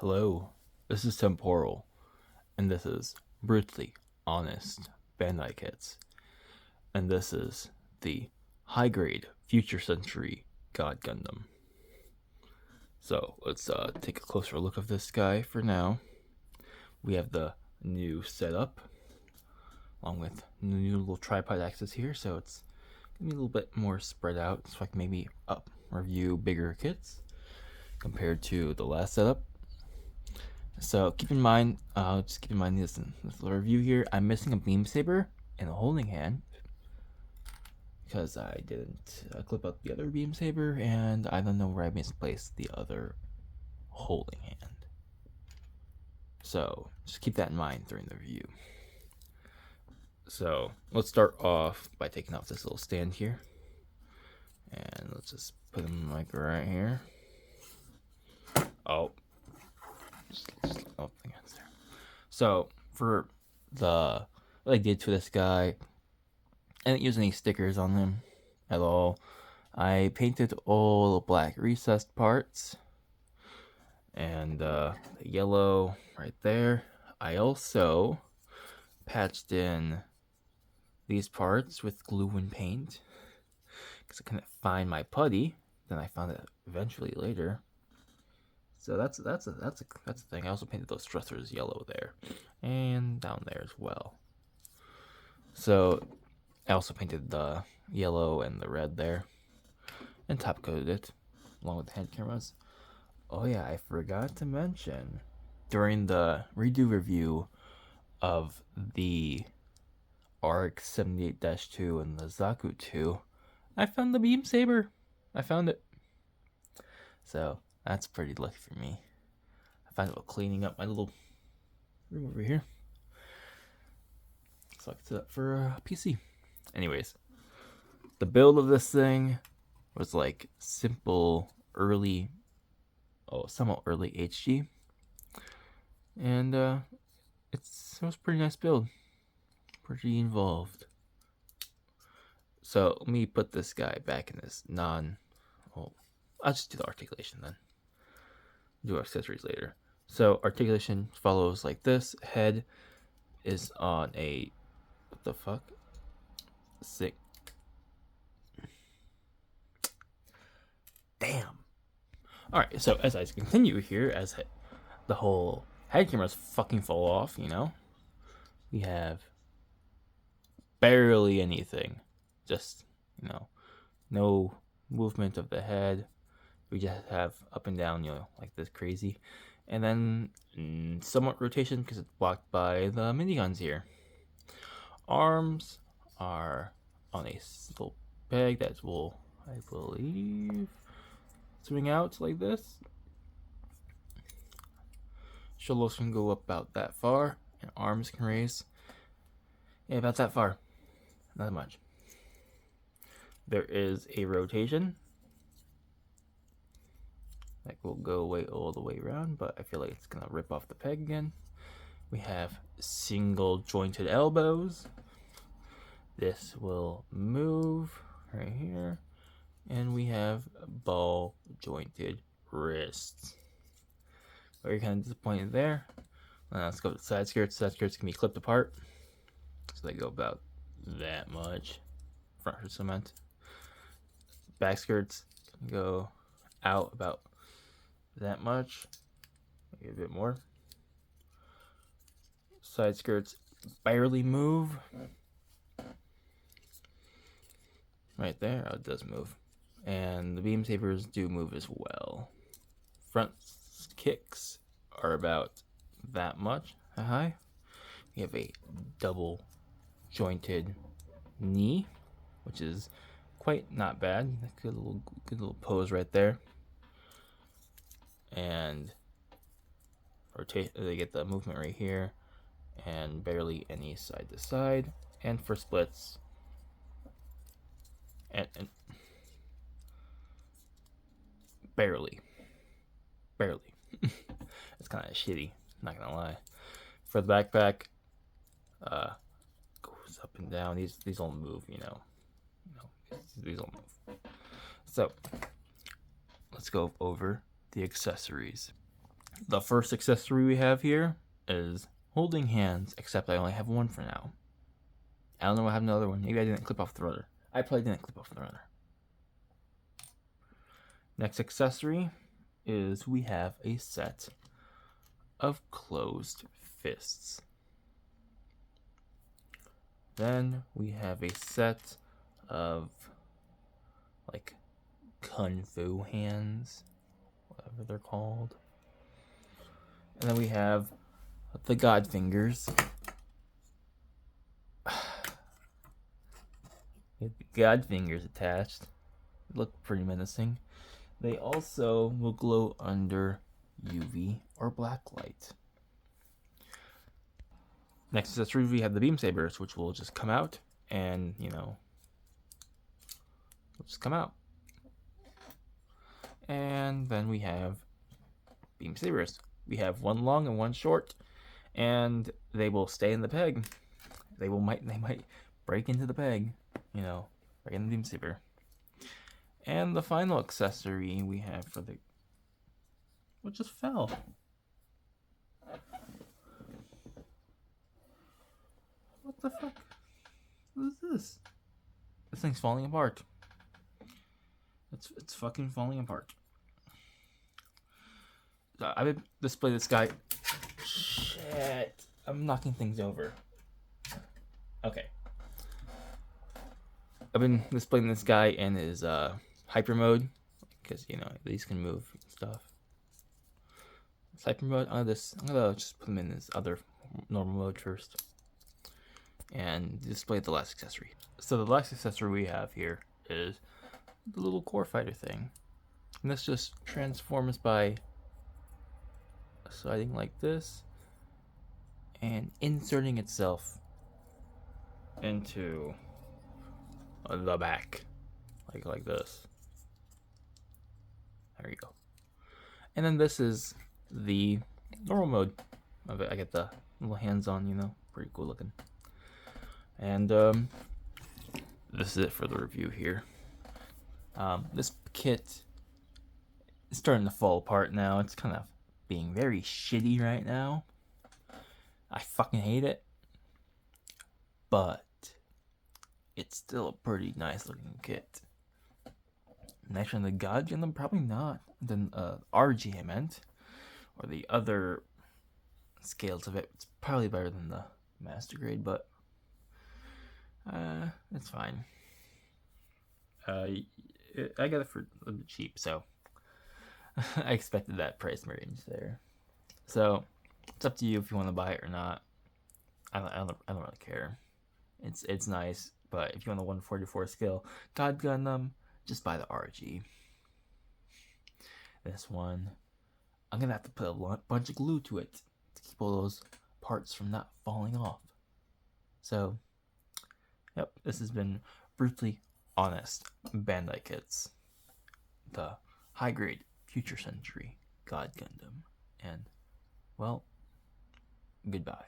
Hello, this is Temporal, and this is Brutally Honest Bandai Kits, and this is the high grade Future Century God Gundam. So let's take a closer look of this guy for now. We have the new setup, along with new little tripod axis here, so it's gonna be a little bit more spread out, so I can maybe review bigger kits compared to the last setup. So keep in mind, this review here, I'm missing a beam saber and a holding hand because I didn't clip out the other beam saber, and I don't know where I misplaced the other holding hand. So just keep that in mind during the review. So let's start off by taking off this little stand here, and let's just put him like right here. So for what I did to this guy, I didn't use any stickers on him at all. I painted all the black recessed parts and the yellow right there. I also patched in these parts with glue and paint because I couldn't find my putty. Then I found it eventually later. So that's a thing. I also painted those stressors yellow there and down there as well. So I also painted the yellow and the red there and top coated it along with the hand cameras. Oh yeah, I forgot to mention during the redo review of the ARC 78-2 and the Zaku 2, I found the beam saber. I found it. So that's pretty lucky for me. I found it while cleaning up my little room over here. So I can set up for a PC. Anyways, the build of this thing was like simple, somewhat early HG. And it was a pretty nice build. Pretty involved. So let me put this guy back in this I'll just do the articulation then. Do accessories later. So articulation follows like this. Head is on a what the fuck? Sick. Damn. Alright, so as I continue here, as the whole head cameras fucking fall off, we have barely anything. Just, no movement of the head. We just have up and down, like this crazy. And then somewhat rotation because it's blocked by the miniguns here. Arms are on a little peg that will, I believe, swing out like this. Shoulders can go up about that far, and arms can raise about that far. Not much. There is a rotation that will go away all the way around, but I feel like it's gonna rip off the peg again. We have single jointed elbows. This will move right here. And we have ball jointed wrists. Very kind of disappointed there. Let's go to the side skirts. Side skirts can be clipped apart. So they go about that much. Front for cement. Back skirts can go out about that much, maybe a bit more. Side skirts barely move. Right there, it does move. And the beam sabers do move as well. Front kicks are about that much high. We have a double jointed knee, which is quite not bad. Good little pose right there. And they get the movement right here, and barely any side to side. And for splits, and barely. It's kind of shitty, not gonna lie. For the backpack, goes up and down. These all move, these all move. So let's go over the accessories. The first accessory we have here is holding hands, except I only have one for now. I don't know if I have another one. Maybe I didn't clip off the rudder. I probably didn't clip off the rudder. Next accessory is we have a set of closed fists. Then we have a set of like kung fu hands, whatever they're called. And then we have the god fingers. With the god fingers attached. They look pretty menacing. They also will glow under UV or black light. Next accessory, we have the beam sabers, which will just come out and, will just come out. And then we have beam sabers. We have one long and one short, and they will stay in the peg. They might break into the peg, break in the beam saber. And the final accessory we have for the... What just fell? What the fuck? What is this? This thing's falling apart. It's fucking falling apart. I would display this guy. Shit. I'm knocking things over. Okay. I've been displaying this guy in his hyper mode, because these can move and stuff. It's hyper mode. I'm gonna just put him in his other normal mode first, and display the last accessory. So the last accessory we have here is the little core fighter thing, and this just transforms by sliding like this and inserting itself into the back, like this. There you go. And then this is the normal mode of it. I get the little hands on, pretty cool looking. And this is it for the review here. This kit is starting to fall apart now. It's kind of being very shitty right now. I fucking hate it. But it's still a pretty nice looking kit. Next than the God Gundam, probably not. Then RG I meant, or the other scales of it. It's probably better than the master grade, but it's fine. I got it for a little bit cheap, so I expected that price range there. So it's up to you if you want to buy it or not. I don't really care. It's nice, but if you want the 144 scale God Gundam, just buy the RG. This one, I'm gonna have to put a bunch of glue to it to keep all those parts from not falling off. So, yep, this has been Brutally Honest Bandai Kits, the high grade Future Century God Gundam, and well, goodbye.